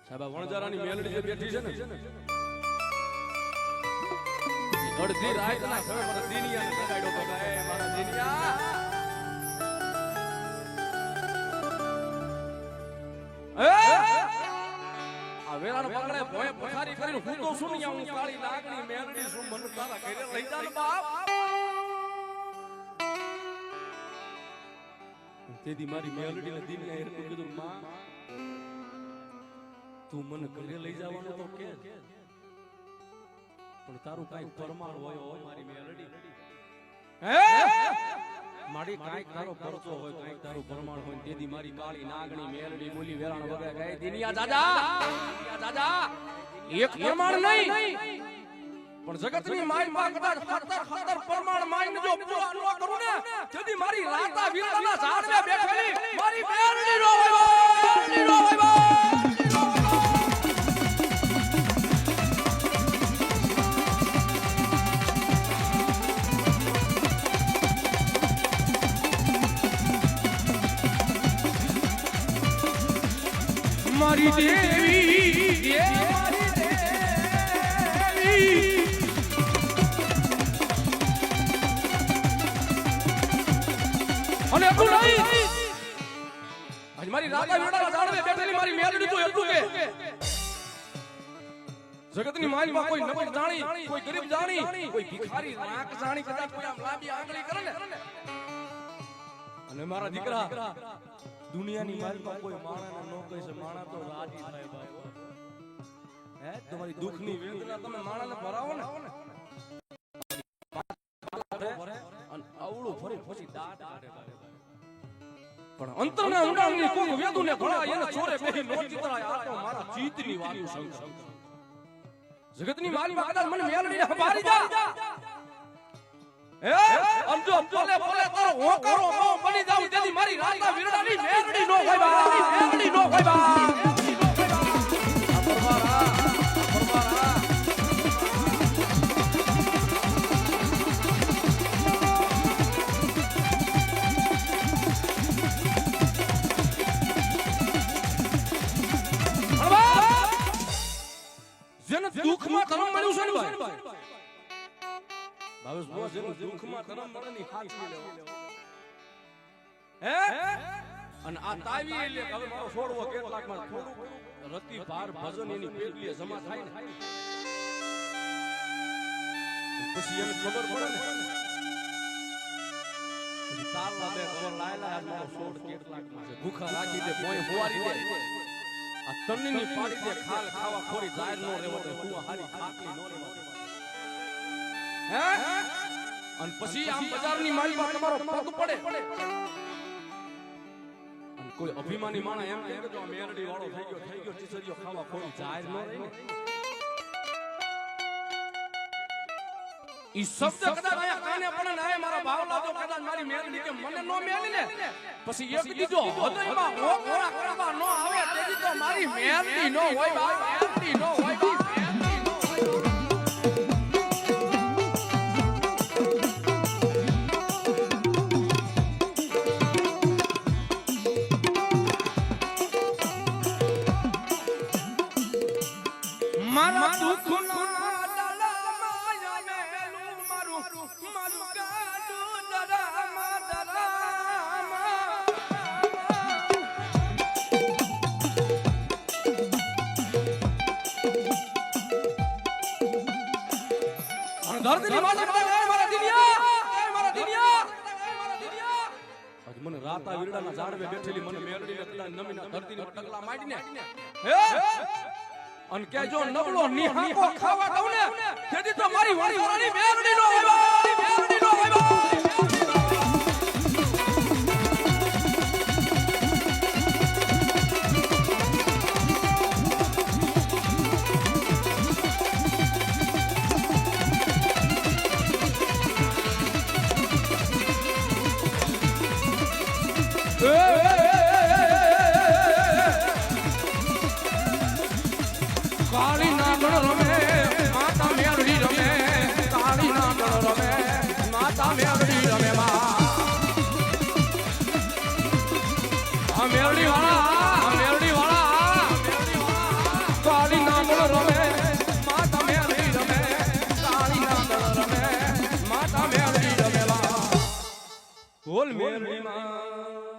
સાહેબ વણજારાની મેલડી જે બેઠી છે ને અડધી રાત ના સમય મારા દિનિયાને જગાડ્યો તો એ મારા દિનિયા આ વેરાણ પકડે ભોય પથારી કરીને હું તો શું હું કાળી લાગણી મેલડી શું મન તારા ઘરે લઈ જા ને બાપ તેદી મારી મેલડી ને દિનિયા એટલું કીધું માં તું મને ઘરે લઈ જવાનું તો કે પણ તારું કાઈ પરમાણ હોય મારી મેલડી હે મારી કાઈ તારો પરચો હોય કાઈ તારું પરમાણ હોય તેદી મારી કાળી નાગણી મેલડી બોલી વેરાણ વગર ગઈ દિનિયા દાદા એક પરમાણ નહીં પણ જગતની માય માં કદાચ ખતર પરમાણ માઈને જો પૂરા ન કરું ને તેદી મારી રાતા વીરડાના ઝાડવે બેઠેલી મારી મેલડી નો હોય મારી દેવી અને એટલું નહીં આજ મારી રાતા વીરડાના ઝાડવે બેઠેલી મારી મેલડી તો એટલું કે જગતની માલમાં કોઈ નબળ જાણી કોઈ ગરીબ જાણી કોઈ ભિખારી રાખ જાણી કદાચ કોઈ આમ લાંબી આંગળી કરે ને અને મારા દીકરા દુનિયાની માલમાં કોઈ માણાને નો કહે છે માણા તો રાજી થાય ભાઈ હે તમારી દુખની વેદના તમે માણાને ભરાવો ને અને આવડું ફરી પછી દાંત કાઢે પણ અંતરના ઊંડાણની કોક વેદુને ભળા એને ચોરે બેહી નો ચિતરાય આ તો મારા ચિતની વાતું સંગ જગતની માલમાં કદાચ મને મેલડીને હંભારી જા હે અંજો પોલે તારો હોકારો મો બની જાવ તેદી મારી રાતા વીરડાની મેલડી નો હોય બા મેલડી નો હોય બા પરમારા જેને દુઃખમાં ધર્મ મળ્યું છે ને ભાઈ ભાવેશ બોસ જેને દુઃખમાં ધર્મ મળે ની હાથ લેવો હે અને આ તાવી એટલે હવે મારો છોડવો કેટલાકમાં થોડું રતિ ભાર ભજન એની પેટલીએ જમા થાય ને પછી એને ખબર પડે ને પછી તારલા બે ખબર લાયલા આ મારો છોડ કેટલાકમાં છે ભૂખા રાખી દે કોઈ હોવારી દે આ તનની પાડી દે ખાલ ખાવા ખોરી જાહેર નો રહેવો તો તું હારી ખાટલી નો રહેવો હે અને પછી આમ બજારની માલમાં તમારો પગ પડે અને કોઈ અભિમાની માણસ એમ કહે કે જો મેરડી વાળો થઈ ગયો ચીસરીઓ ખાવા ખોરી જાહેર નો રહે ને ઈ શબ્દ કદાચ આયા કાને પડે ને આય મારા ભાવલા જો કદાચ મારી મેરડી કે મને નો મેલી ને પછી એક દીજો હૃદયમાં ઓળા કરવા નો આવે તેથી તો મારી મેરડી નો હોય બા મેરડી નો હોય બા મારા દુઃખ ધરતીની માથે મારા દિનિયા આજ મને રાતા વીરડાના ઝાડવે બેઠેલી મને મેલડીને કદાચ નમીના ધરતીની ટકલા માડીને હે અન કે જો નબળો નિહાકો ખાવા દઉં ને તેથી તો મારી વાળી મેલડી નો હોય મેલડી નો હોય કાળી નાગણ રમે માતા મેલડી રમે કાળી નાગણ રમે માતા મેલડી રમે આ મેલડી વાળા બોલ મેલડી માં